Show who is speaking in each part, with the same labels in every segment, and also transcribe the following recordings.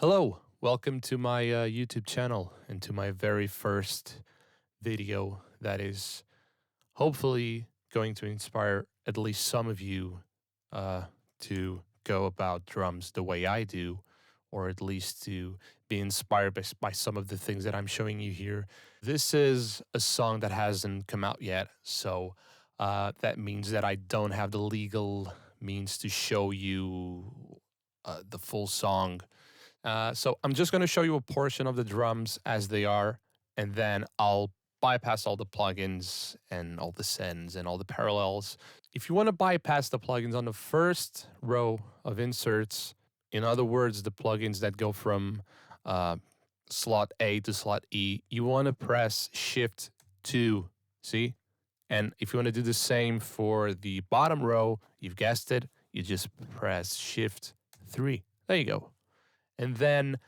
Speaker 1: Hello, welcome to my YouTube channel and to my very first video that is hopefully going to inspire at least some of you to go about drums the way I do, or at least to be inspired by some of the things that I'm showing you here. This is a song that hasn't come out yet, so that means that I don't have the legal means to show you the full song. So I'm just going to show you a portion of the drums as they are, and then I'll bypass all the plugins and all the sends and all the parallels. If you want to bypass the plugins on the first row of inserts, in other words, the plugins that go from slot A to slot E, you want to press Shift 2, see? And if you want to do the same for the bottom row, you've guessed it, you just press Shift 3. There you go. And then,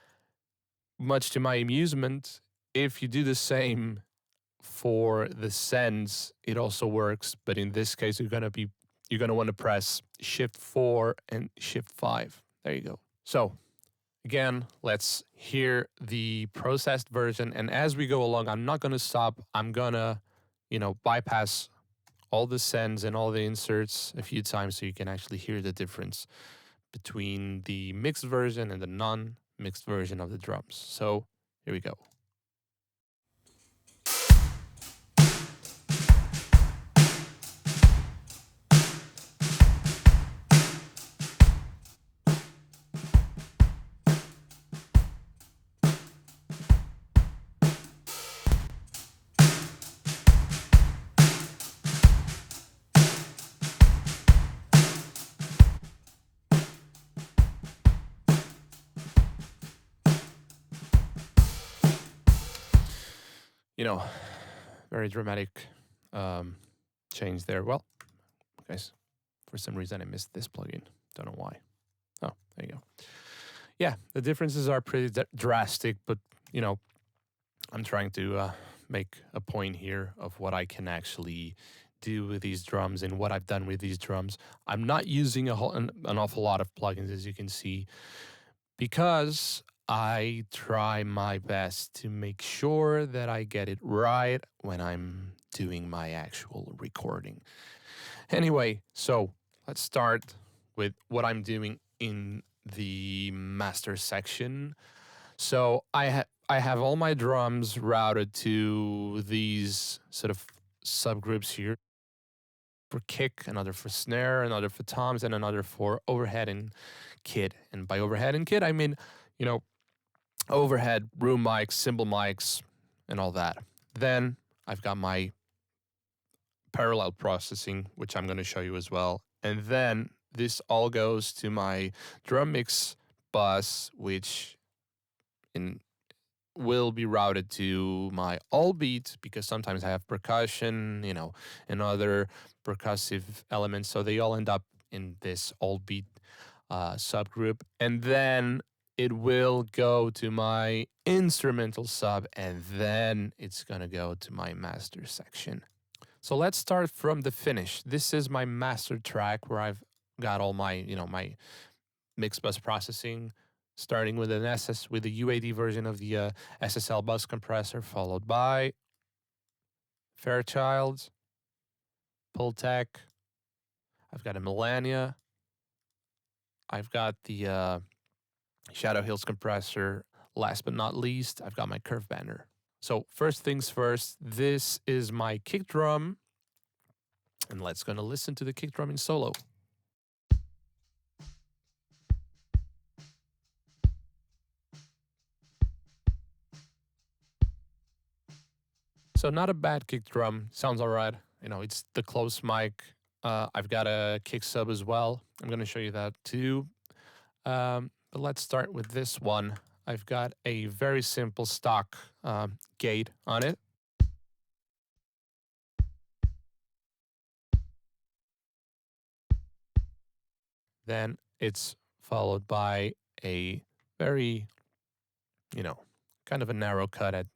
Speaker 1: much to my amusement, if you do the same for the sends, it also works. But in this case, you're gonna want to press Shift 4 and Shift 5. There you go. So again, let's hear the processed version. And as we go along, I'm not gonna stop. I'm gonna, bypass all the sends and all the inserts a few times so you can actually hear the difference between the mixed version and the non-mixed version of the drums. So here we go. Very dramatic change there. Well, guys, for some reason I missed this plugin. Don't know why. Oh, there you go. Yeah, the differences are pretty drastic, but I'm trying to make a point here of what I can actually do with these drums and what I've done with these drums. I'm not using an awful lot of plugins, as you can see, because I try my best to make sure that I get it right when I'm doing my actual recording. Anyway, so let's start with what I'm doing in the master section. So I have all my drums routed to these sort of subgroups here. For kick, another for snare, another for toms, and another for overhead and kit. And by overhead and kit, I mean, overhead, room mics, cymbal mics, and all that. Then I've got my parallel processing, which I'm going to show you as well. And then this all goes to my drum mix bus, which will be routed to my all beat, because sometimes I have percussion, and other percussive elements. So they all end up in this all beat subgroup. And then it will go to my instrumental sub, and then it's going to go to my master section. So let's start from the finish. This is my master track where I've got all my, my mix bus processing, starting with with the UAD version of the SSL bus compressor, followed by Fairchild, Pultec. I've got a Melania. I've got the Shadow Hills compressor. Last but not least, I've got my Curve Banner. So first things first, this is my kick drum. And let's gonna listen to the kick drum in solo. So not a bad kick drum, sounds all right. It's the close mic. I've got a kick sub as well. I'm gonna show you that too. But let's start with this one. I've got a very simple stock gate on it. Then it's followed by a very, kind of a narrow cut at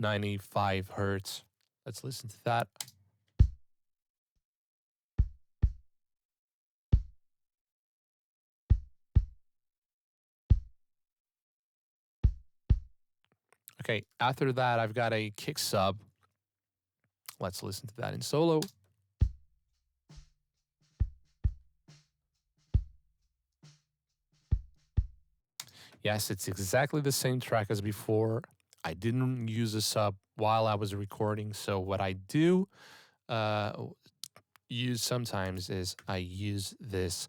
Speaker 1: 95 hertz. Let's listen to that. Okay, after that, I've got a kick sub. Let's listen to that in solo. Yes, it's exactly the same track as before. I didn't use a sub while I was recording. So what I do use sometimes is I use this.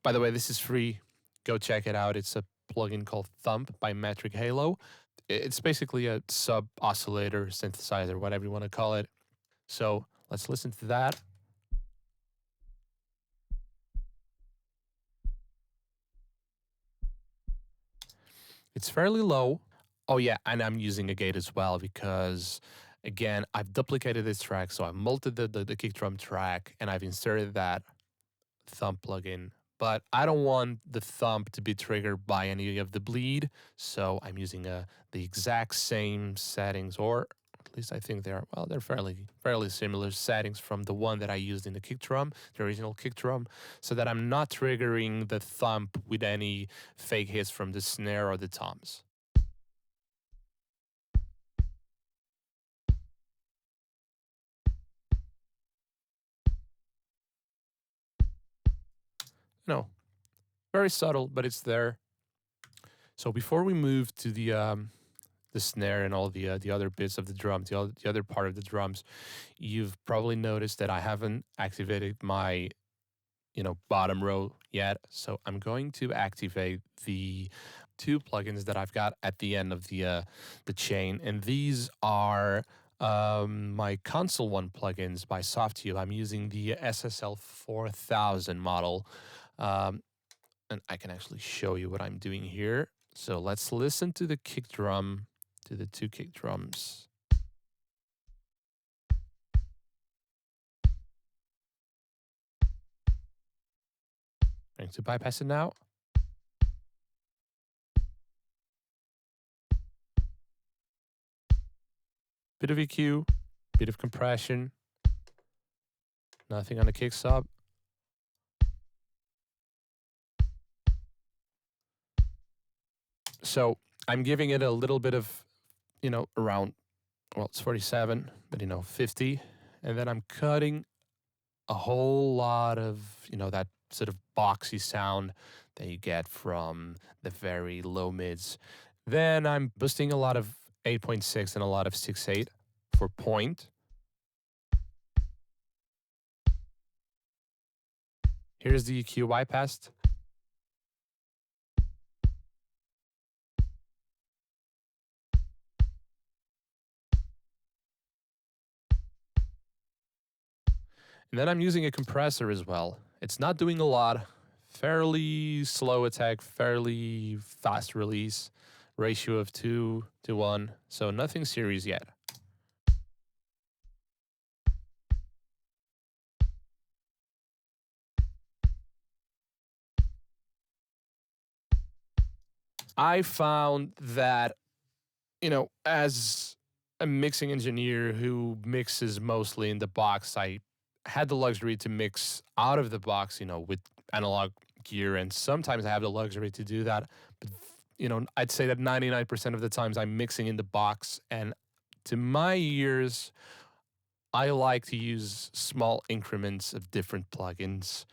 Speaker 1: By the way, this is free. Go check it out. It's a plugin called Thump by Metric Halo. It's basically a sub oscillator, synthesizer, whatever you want to call it. So let's listen to that. It's fairly low. Oh yeah, and I'm using a gate as well because again, I've duplicated this track. So I've multed the kick drum track and I've inserted that thump plugin. But I don't want the thump to be triggered by any of the bleed. So I'm using the exact same settings, or at least I think they're fairly similar settings from the one that I used in the kick drum, the original kick drum, so that I'm not triggering the thump with any fake hits from the snare or the toms. No, very subtle, but it's there. So before we move to the snare and all the other bits of the drum, the other part of the drums, you've probably noticed that I haven't activated my bottom row yet. So I'm going to activate the two plugins that I've got at the end of the chain, and these are my console one plugins by Softube. I'm using the SSL 4000 model. Um, and I can actually show you what I'm doing here. So let's listen to the kick drum, to the two kick drums. Going to bypass it now. Bit of EQ, bit of compression, nothing on the kick sub. So I'm giving it a little bit of, around, well, it's 47, but 50. And then I'm cutting a whole lot of, that sort of boxy sound that you get from the very low mids. Then I'm boosting a lot of 8.6 and a lot of 6.8 for point. Here's the EQ bypassed. And then I'm using a compressor as well. It's not doing a lot. Fairly slow attack, fairly fast release, ratio of 2 to 1. So nothing serious yet. I found that, as a mixing engineer who mixes mostly in the box, I had the luxury to mix out of the box, with analog gear. And sometimes I have the luxury to do that. But, I'd say that 99% of the times I'm mixing in the box. And to my ears, I like to use small increments of different plugins.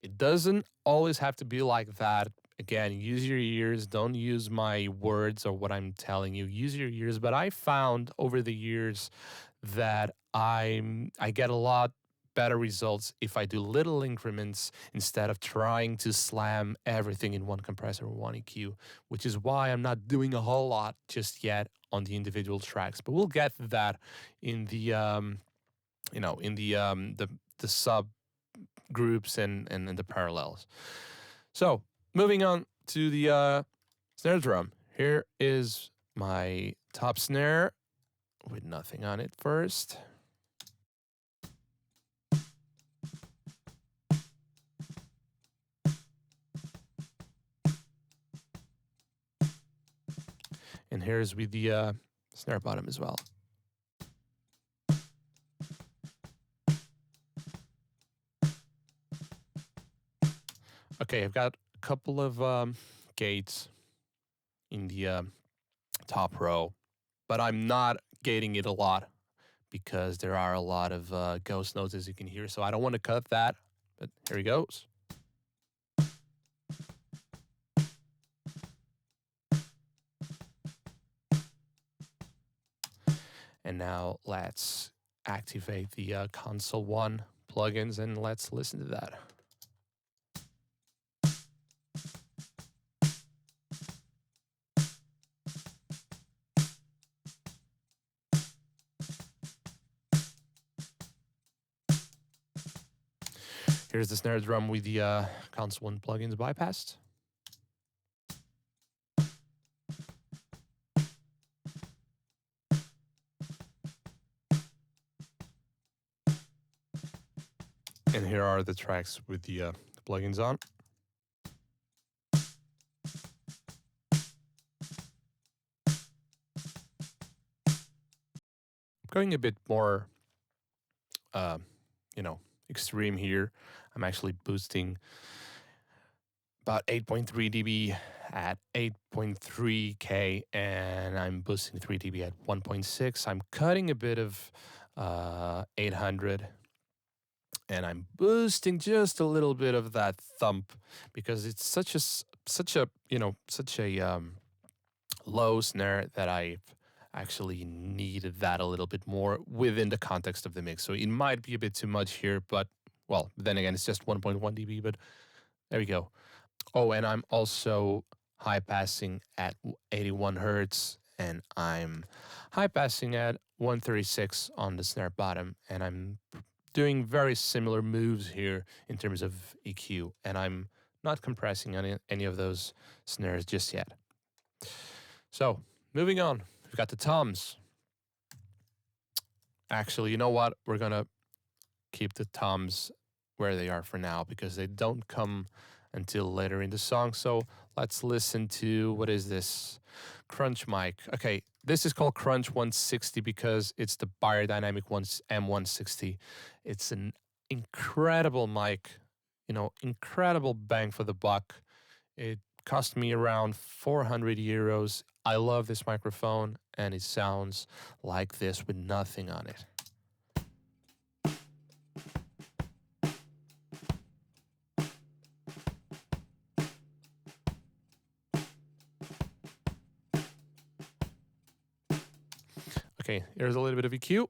Speaker 1: It doesn't always have to be like that. Again, use your ears. Don't use my words or what I'm telling you. Use your ears. But I found over the years that I get a lot better results if I do little increments instead of trying to slam everything in one compressor or one EQ, which is why I'm not doing a whole lot just yet on the individual tracks. But we'll get to that in the sub groups and the parallels. So moving on to the snare drum. Here is my top snare with nothing on it first. And here's with the snare bottom as well. Okay, I've got a couple of gates in the top row. but I'm not gating it a lot because there are a lot of ghost notes, as you can hear. So I don't want to cut that, but here he goes. And now let's activate the Console 1 plugins and let's listen to that. Here's the snare drum with the Console 1 plugins bypassed. And here are the tracks with the plugins on. Going a bit more, extreme here. I'm actually boosting about 8.3 dB at 8.3K, and I'm boosting 3 dB at 1.6. I'm cutting a bit of 800, and I'm boosting just a little bit of that thump because it's such a low snare that I've actually needed that a little bit more within the context of the mix. So it might be a bit too much here, but well, then again, it's just 1.1 dB, but there we go. Oh, and I'm also high passing at 81 hertz, and I'm high passing at 136 on the snare bottom, and I'm doing very similar moves here in terms of EQ, and I'm not compressing any of those snares just yet. So, moving on, we've got the toms. Actually, you know what? We're going to keep the toms where they are for now because they don't come until later in the song. So let's listen to, what is this? Crunch mic. Okay, this is called Crunch 160 because it's the Biodynamic M160. It's an incredible mic, incredible bang for the buck. It cost me around 400 euros. I love this microphone, and it sounds like this with nothing on it. Okay, here's a little bit of EQ.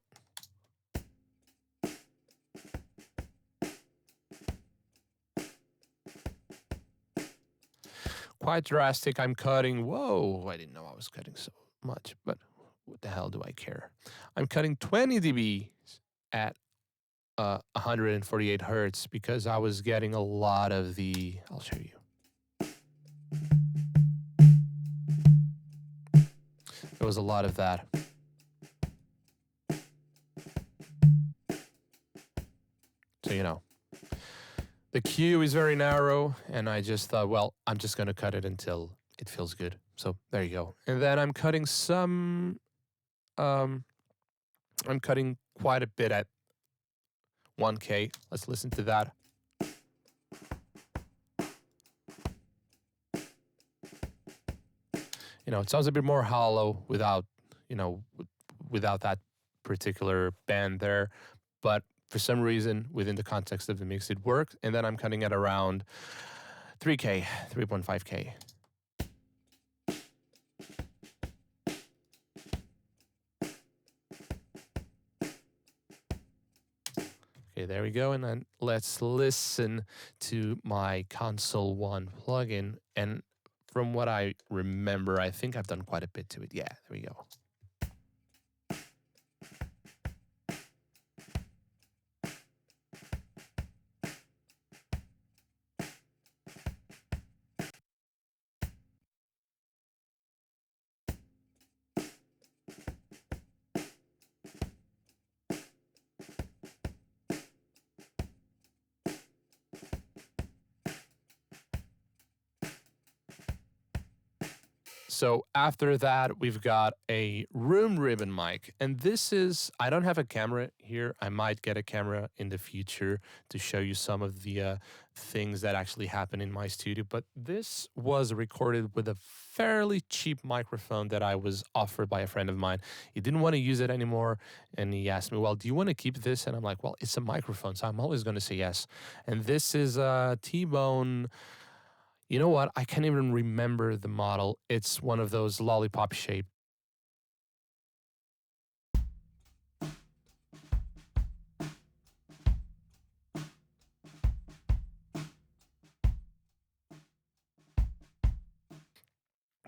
Speaker 1: Quite drastic. I'm cutting. Whoa, I didn't know I was cutting so much, but what the hell do I care? I'm cutting 20 dB at 148 hertz because I was getting a lot of the, I'll show you. There was a lot of that. So, the Q is very narrow, and I just thought, well, I'm just going to cut it until it feels good. So there you go. And then I'm cutting I'm cutting quite a bit at 1K. Let's listen to that. It sounds a bit more hollow without that particular band there. But for some reason, within the context of the mix, it worked. And then I'm cutting at around 3K, 3.5K. Okay, there we go. And then let's listen to my Console 1 plugin. And from what I remember, I think I've done quite a bit to it. Yeah, there we go. So after that, we've got a room ribbon mic. And this is, I don't have a camera here. I might get a camera in the future to show you some of the things that actually happen in my studio. But this was recorded with a fairly cheap microphone that I was offered by a friend of mine. He didn't want to use it anymore. And he asked me, well, do you want to keep this? And I'm like, well, it's a microphone. So I'm always going to say yes. And this is a T-Bone. You know what? I can't even remember the model. It's one of those lollipop shaped.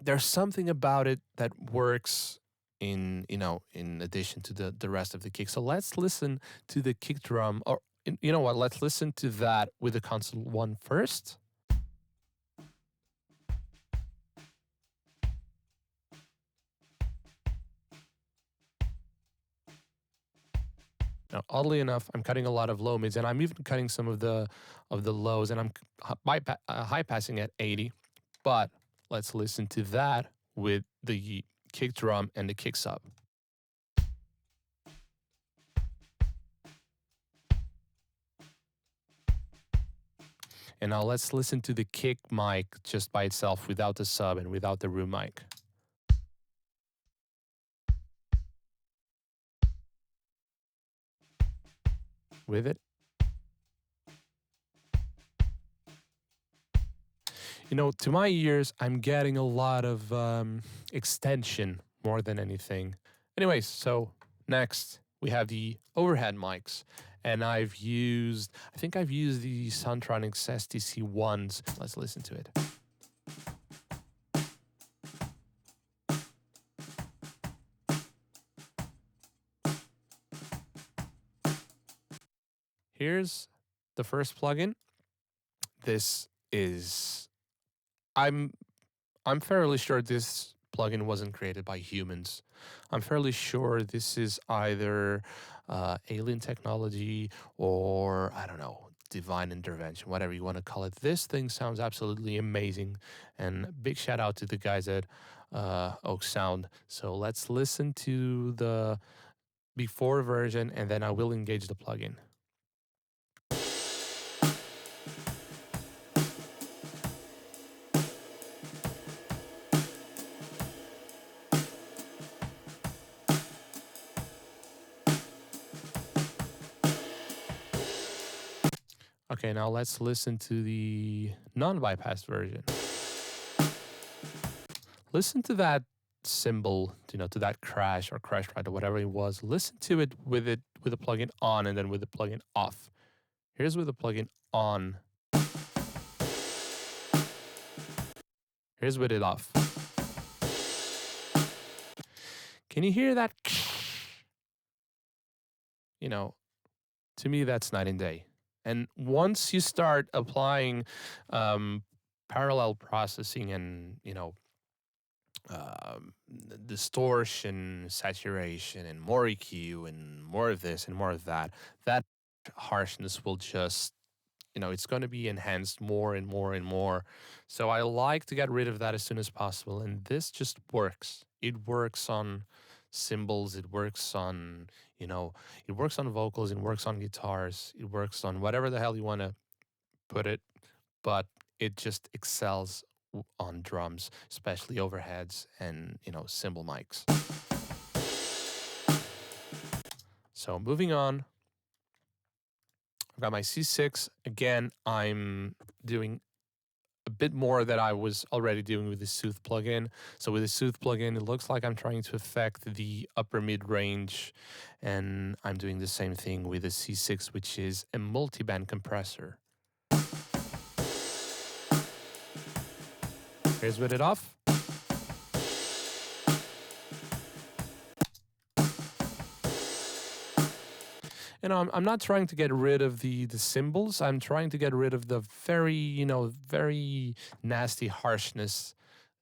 Speaker 1: There's something about it that works in, in addition to the rest of the kick. So let's listen to the kick drum, or you know what? Let's listen to that with the console one first. Now, oddly enough, I'm cutting a lot of low mids, and I'm even cutting some of the lows, and I'm high passing at 80. But let's listen to that with the kick drum and the kick sub. And now let's listen to the kick mic just by itself without the sub and without the room mic. With it. To my ears, I'm getting a lot of extension more than anything. Anyways, so next we have the overhead mics. And I think I've used the Soundtronics STC ones. Let's listen to it. Here's the first plugin. This is, I'm fairly sure this plugin wasn't created by humans. I'm fairly sure this is either alien technology or, I don't know, divine intervention, whatever you want to call it. This thing sounds absolutely amazing. And big shout out to the guys at Oak Sound. So let's listen to the before version and then I will engage the plugin. Okay, now let's listen to the non-bypassed version. Listen to that cymbal, to that crash or crash ride or whatever it was. Listen to it with the plugin on and then with the plugin off. Here's with the plugin on. Here's with it off. Can you hear that? To me, that's night and day. And once you start applying parallel processing and, distortion, saturation, and more EQ, and more of this and more of that, that harshness will just, it's going to be enhanced more and more and more. So I like to get rid of that as soon as possible. And this just works. It works on cymbals, it works on, it works on vocals, it works on guitars, it works on whatever the hell you want to put it, but it just excels on drums, especially overheads and, cymbal mics. So moving on, I've got my C6. Again, I'm doing a bit more that I was already doing with the Soothe plugin. So with the Soothe plugin, it looks like I'm trying to affect the upper mid range, and I'm doing the same thing with the C6, which is a multi-band compressor. Here's with it off. I'm not trying to get rid of the cymbals. I'm trying to get rid of the very, very nasty harshness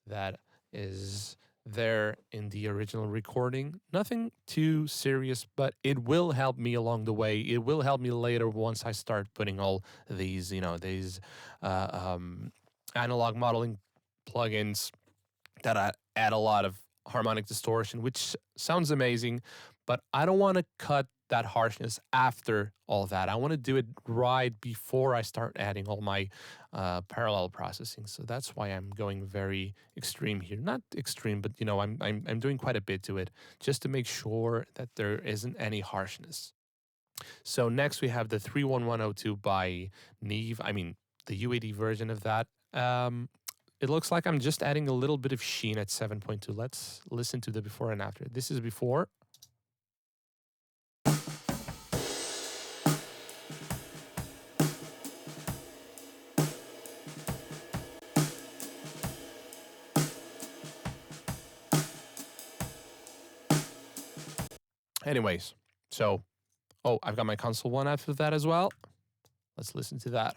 Speaker 1: that is there in the original recording. Nothing too serious, but it will help me along the way. It will help me later once I start putting all these, analog modeling plugins that add a lot of harmonic distortion, which sounds amazing, but I don't want to cut that harshness after all that. I want to do it right before I start adding all my parallel processing. So that's why I'm going very extreme here. Not extreme, but I'm doing quite a bit to it just to make sure that there isn't any harshness. So next we have the 31102 by Neve. I mean, the UAD version of that. It looks like I'm just adding a little bit of sheen at 7.2. Let's listen to the before and after. This is before. Anyways, so, I've got my console one after that as well. Let's listen to that.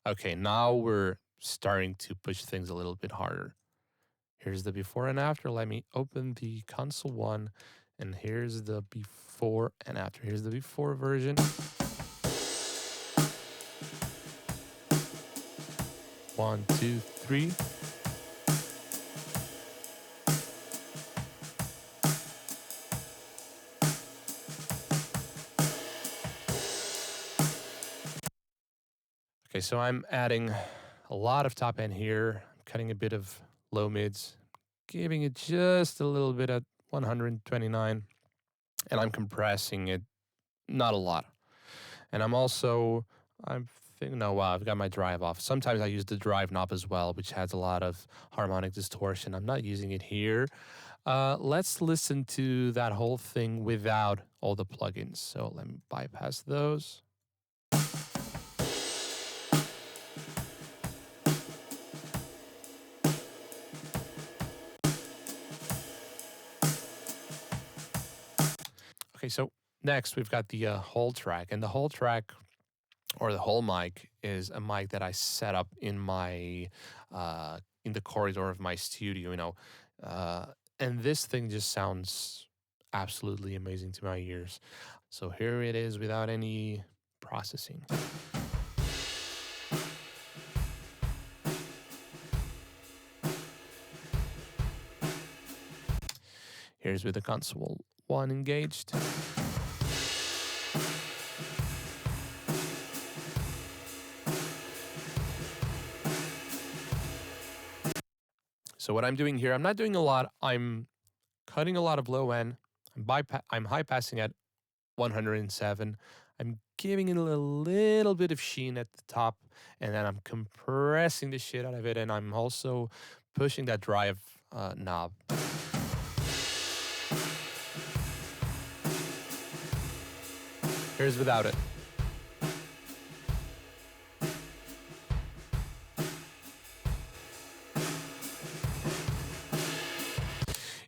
Speaker 1: Okay, now we're starting to push things a little bit harder. Here's the before and after. Let me open the console one, and here's the before and after. Here's the before version. 1, 2, 3. Okay, so I'm adding a lot of top end here. I'm cutting a bit of low mids, giving it just a little bit at 129, and I'm compressing it not a lot. And I've got my drive off. Sometimes I use the drive knob as well, which has a lot of harmonic distortion. I'm not using it here. Let's listen to that whole thing without all the plugins. So let me bypass those. Okay, so next we've got the whole track, and the whole track or the whole mic is a mic that I set up in my in the corridor of my studio, and this thing just sounds absolutely amazing to my ears. So here it is without any processing. Here's with the console one engaged. So what I'm doing here, I'm not doing a lot. I'm cutting a lot of low end. I'm high passing at 107. I'm giving it a little bit of sheen at the top, and then I'm compressing the shit out of it, and I'm also pushing that drive knob. Here's without it.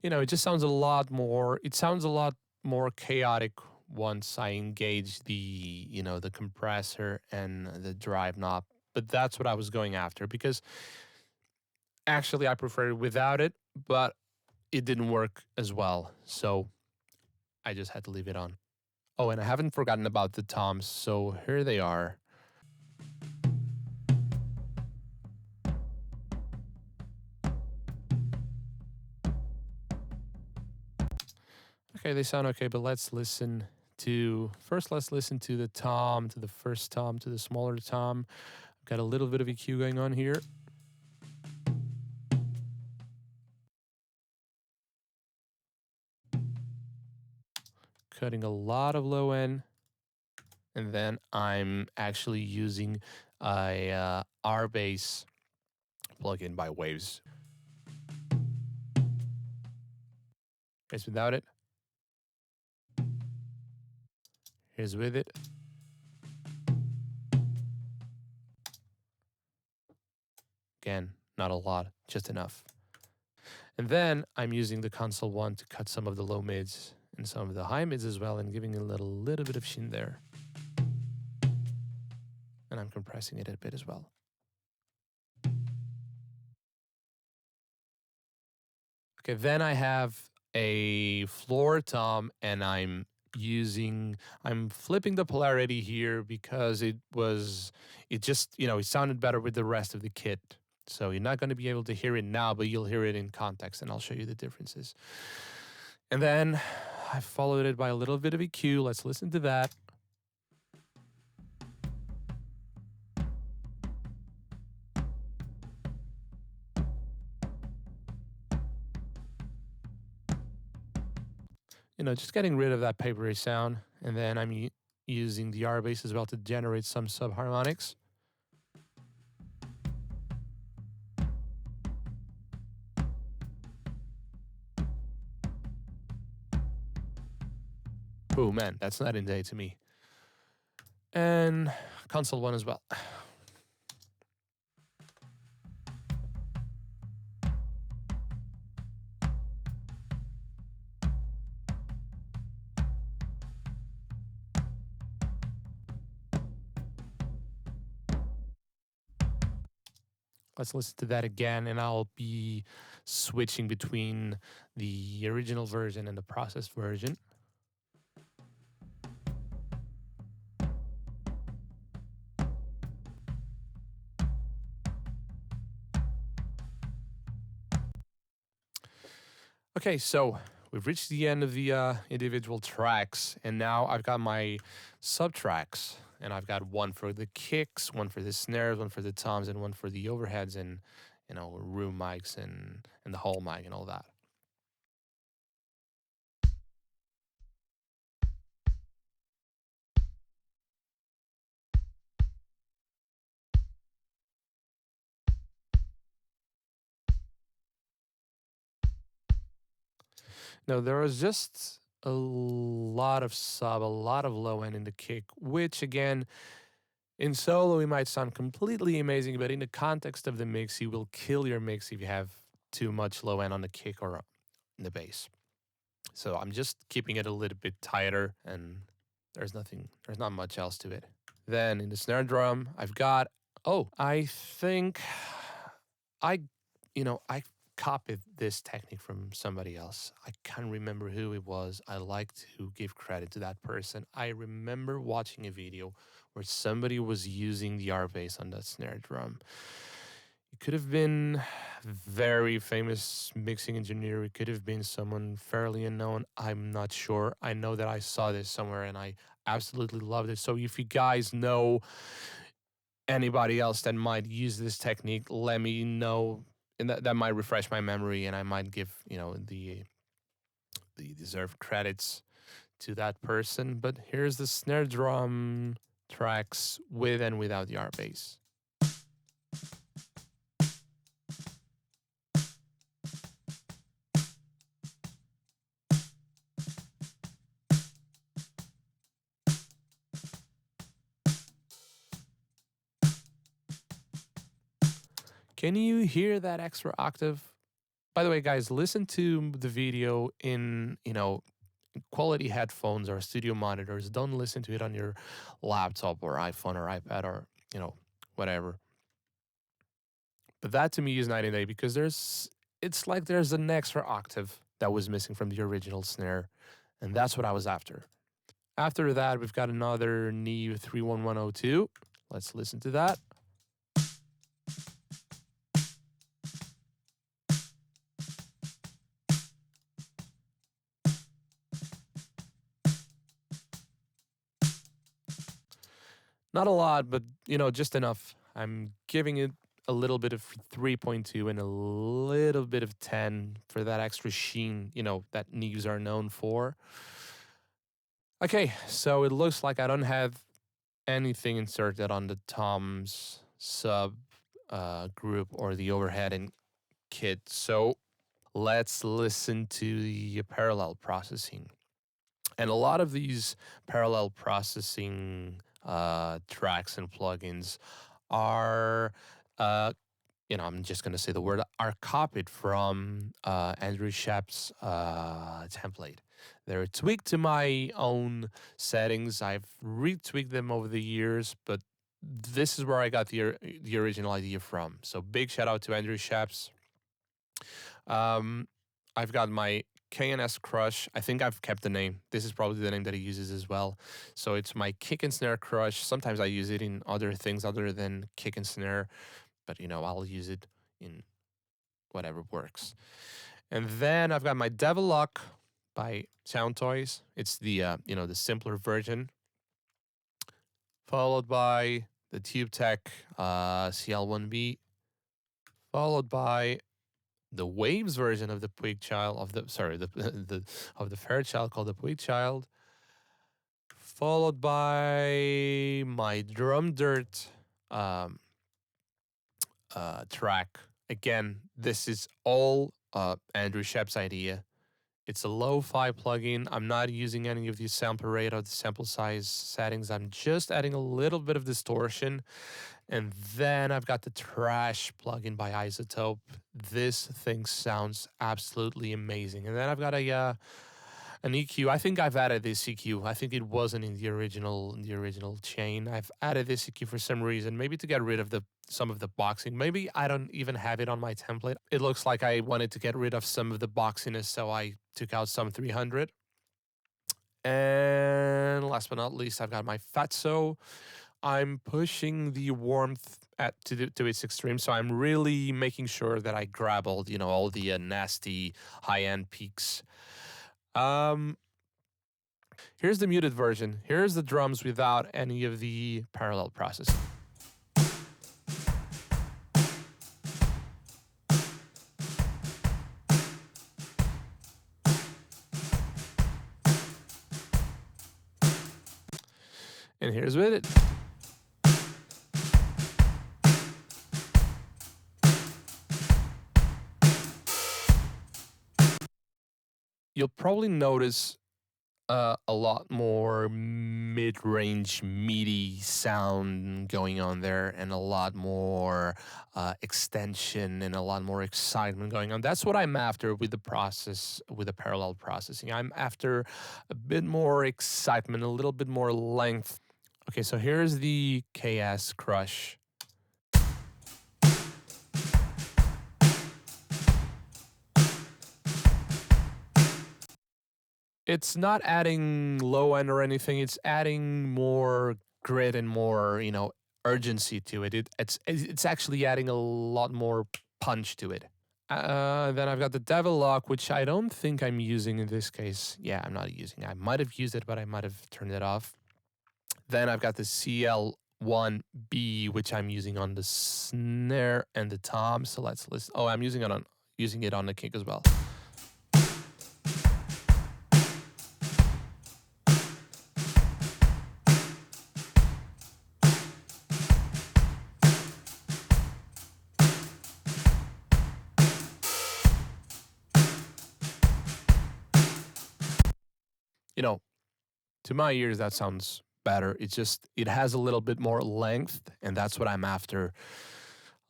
Speaker 1: It just sounds a lot more, chaotic once I engage the compressor and the drive knob. But that's what I was going after, because actually I prefer it without it, but it didn't work as well. So I just had to leave it on. Oh, and I haven't forgotten about the toms, so here they are. Okay, they sound okay, but let's listen to the tom, to the first tom, to the smaller tom. I've got a little bit of EQ going on here. Cutting a lot of low end. And then I'm actually using a R-Bass plugin by Waves. Here's without it. Here's with it. Again, not a lot, just enough. And then I'm using the console one to cut some of the low mids and some of the high mids as well, and giving a little bit of sheen there. And I'm compressing it a bit as well. Okay, then I have a floor tom, and I'm flipping the polarity here because it sounded better with the rest of the kit. So you're not going to be able to hear it now, but you'll hear it in context, and I'll show you the differences. And then I followed it by a little bit of EQ. Let's listen to that. Just getting rid of that papery sound. And then I'm using the R bass as well to generate some subharmonics. Oh man, that's night and day to me. And console one as well. Let's listen to that again, and I'll be switching between the original version and the processed version. Okay, so we've reached the end of the individual tracks, and now I've got my subtracks, and I've got one for the kicks, one for the snares, one for the toms, and one for the overheads, and room mics and the hall mic and all that. No, there was just a lot of sub, a lot of low end in the kick, which again, in solo, it might sound completely amazing, but in the context of the mix, you will kill your mix if you have too much low end on the kick or in the bass. So I'm just keeping it a little bit tighter, and there's not much else to it. Then in the snare drum, I think I copied this technique from somebody else. I can't remember who it was. I like to give credit to that person. I remember watching a video where somebody was using the R bass on that snare drum. It could have been very famous mixing engineer. It could have been someone fairly unknown. I'm not sure. I know that I saw this somewhere and I absolutely loved it. So if you guys know anybody else that might use this technique, let me know. And that might refresh my memory, and I might give the deserved credits to that person. But here's the snare drum tracks with and without the R bass. Can you hear that extra octave? By the way, guys, listen to the video in quality headphones or studio monitors. Don't listen to it on your laptop or iPhone or iPad or whatever. But that to me is night and day because it's like there's an extra octave that was missing from the original snare, and that's what I was after. After that, we've got another Neve 31102. Let's listen to that. Not a lot, but just enough. I'm giving it a little bit of 3.2 and a little bit of 10 for that extra sheen, that Neves are known for. Okay, so it looks like I don't have anything inserted on the toms sub group or the overhead and kit. So let's listen to the parallel processing. And a lot of these parallel processing tracks and plugins are, I'm just going to say the word, are copied from Andrew Shep's template. They're tweaked to my own settings. I've retweaked them over the years, but this is where I got the original idea from. So big shout out to Andrew Shep's. I've got my KNS Crush. I think I've kept the name. This is probably the name that he uses as well. So it's my kick and snare crush. Sometimes I use it in other things other than kick and snare, but I'll use it in whatever works. And then I've got my Devil Lock by Sound Toys. It's the the simpler version, followed by the Tube Tech CL1B, followed by the Waves version of the Puig Child of the the of the Fairchild called the Puig Child, followed by my Drum Dirt um, track. Again, this is all Andrew Shep's idea. It's a lo-fi plugin. I'm not using any of the sample rate or the sample size settings. I'm just adding a little bit of distortion. And then I've got the Trash plugin by Isotope. This thing sounds absolutely amazing. And then I've got an EQ. I think I've added this EQ. I think it wasn't in the original chain. I've added this EQ for some reason, maybe to get rid of some of the boxing. Maybe I don't even have it on my template. It looks like I wanted to get rid of some of the boxiness, so I took out some 300. And last but not least, I've got my Fatso. I'm pushing the warmth to its extreme, so I'm really making sure that I grab all the nasty high-end peaks. Here's the muted version. Here's the drums without any of the parallel processing. And here's with it. You'll probably notice a lot more mid-range meaty sound going on there, and a lot more extension and a lot more excitement going on. That's what I'm after with the parallel processing. I'm after a bit more excitement, a little bit more length. Okay, so here's the KS Crush. It's not adding low end or anything. It's adding more grit and more, urgency to it. It's actually adding a lot more punch to it. Then I've got the Devil Lock, which I don't think I'm using in this case. Yeah, I'm not using. I might have used it, but I might have turned it off. Then I've got the CL1B, which I'm using on the snare and the tom. So let's listen. Oh, I'm using it on the kick as well. To my ears, that sounds better. It has a little bit more length, and that's what I'm after.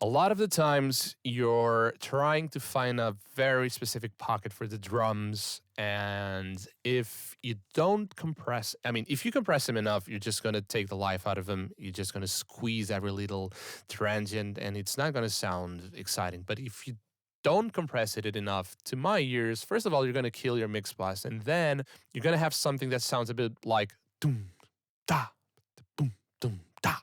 Speaker 1: A lot of the times, you're trying to find a very specific pocket for the drums, and if you don't compress, if you compress them enough, you're just going to take the life out of them. You're just going to squeeze every little transient, and it's not going to sound exciting. But if you don't compress it enough, to my ears, first of all, you're going to kill your mix bus, and then you're going to have something that sounds a bit like doom, da, boom, doom, da.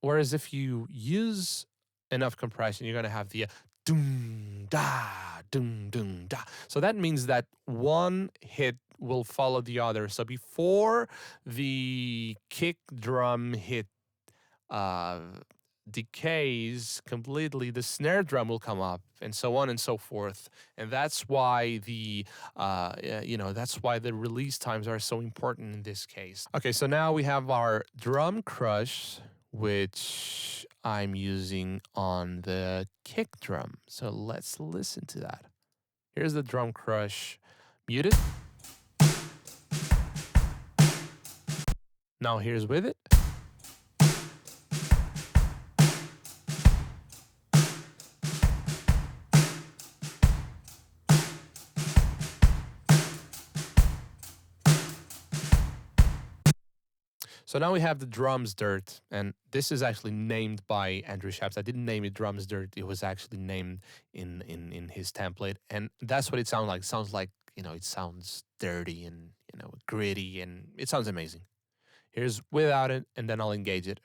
Speaker 1: Whereas if you use enough compression, you're going to have the doom, da, doom, doom, da. So that means that one hit will follow the other. So before the kick drum hit decays completely, the snare drum will come up, and so on and so forth. And that's why that's why the release times are so important in this case. Okay, so now we have our drum crush, which I'm using on the kick drum. So let's listen to that. Here's the drum crush muted. Now here's with it. So now we have the Drums Dirt, and this is actually named by Andrew Shaps. I didn't name it Drums Dirt. It was actually named in his template, and that's what it sounds like. It sounds like, it sounds dirty and, gritty, and it sounds amazing. Here's without it, and then I'll engage it.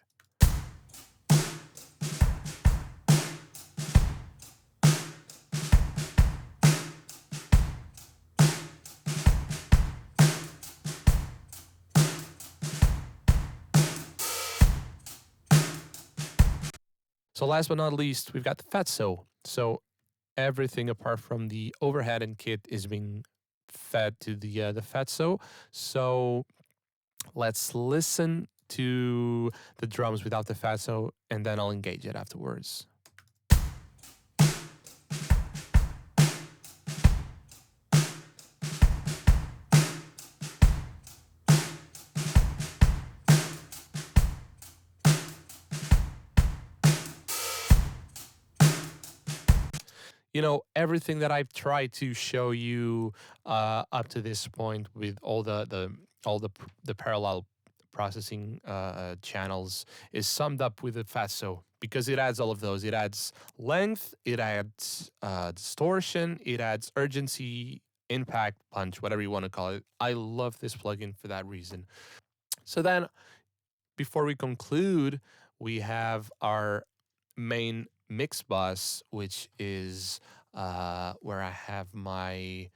Speaker 1: So last but not least, we've got the fatso. So everything apart from the overhead and kit is being fed to the fatso. So let's listen to the drums without the fatso, and then I'll engage it afterwards. You know, everything that I've tried to show you up to this point with all the parallel processing channels is summed up with the fatso, because it adds all of those. It adds length, it adds distortion, it adds urgency, impact, punch, whatever you want to call it. I love this plugin for that reason. So then, before we conclude, we have our main mix bus, which is where I have my,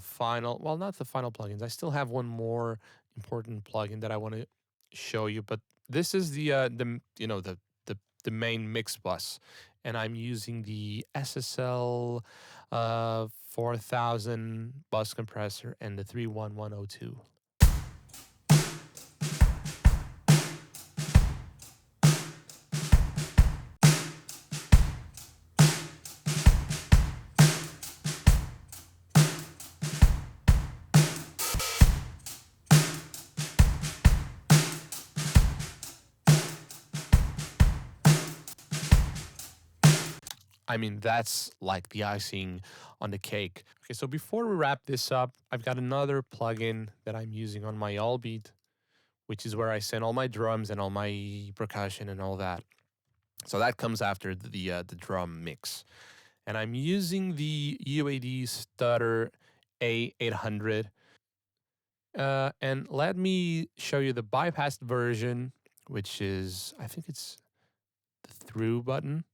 Speaker 1: final, well, not the final plugins. I still have one more important plugin that I want to show you, but this is the main mix bus, and I'm using the SSL 4000 bus compressor and the 31102. I mean, that's like the icing on the cake. Okay, so before we wrap this up, I've got another plugin that I'm using on my Allbeat, which is where I send all my drums and all my percussion and all that. So that comes after the drum mix. And I'm using the UAD Stutter A800. And let me show you the bypassed version, which is, I think it's the through button.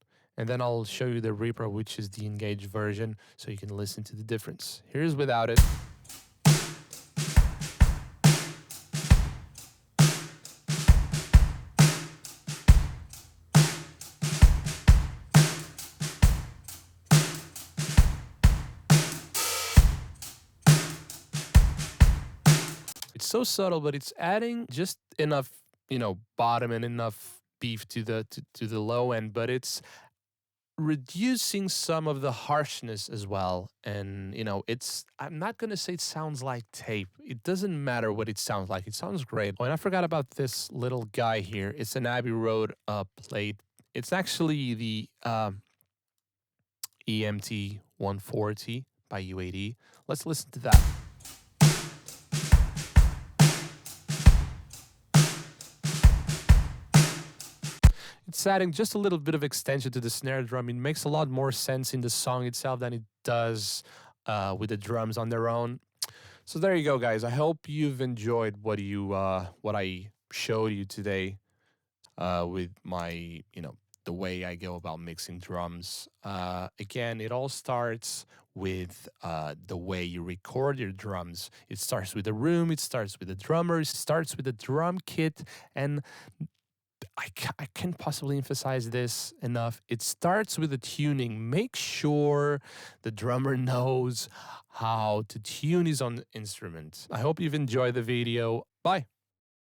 Speaker 1: And then I'll show you the repro, which is the engaged version, so you can listen to the difference. Here's without it. It's so subtle, but it's adding just enough, bottom and enough beef to the low end, but it's reducing some of the harshness as well. And I'm not going to say it sounds like tape. It doesn't matter what it sounds like. It sounds great. Oh, and I forgot about this little guy here. It's an Abbey Road plate. It's actually the EMT 140 by UAD. Let's listen to that. It's adding just a little bit of extension to the snare drum. It makes a lot more sense in the song itself than it does with the drums on their own. So there you go, guys. I hope you've enjoyed what I showed you today with my, the way I go about mixing drums. Again, it all starts with the way you record your drums. It starts with the room, it starts with the drummers, it starts with the drum kit, and I can't possibly emphasize this enough. It starts with the tuning. Make sure the drummer knows how to tune his own instrument. I hope you've enjoyed the video. Bye.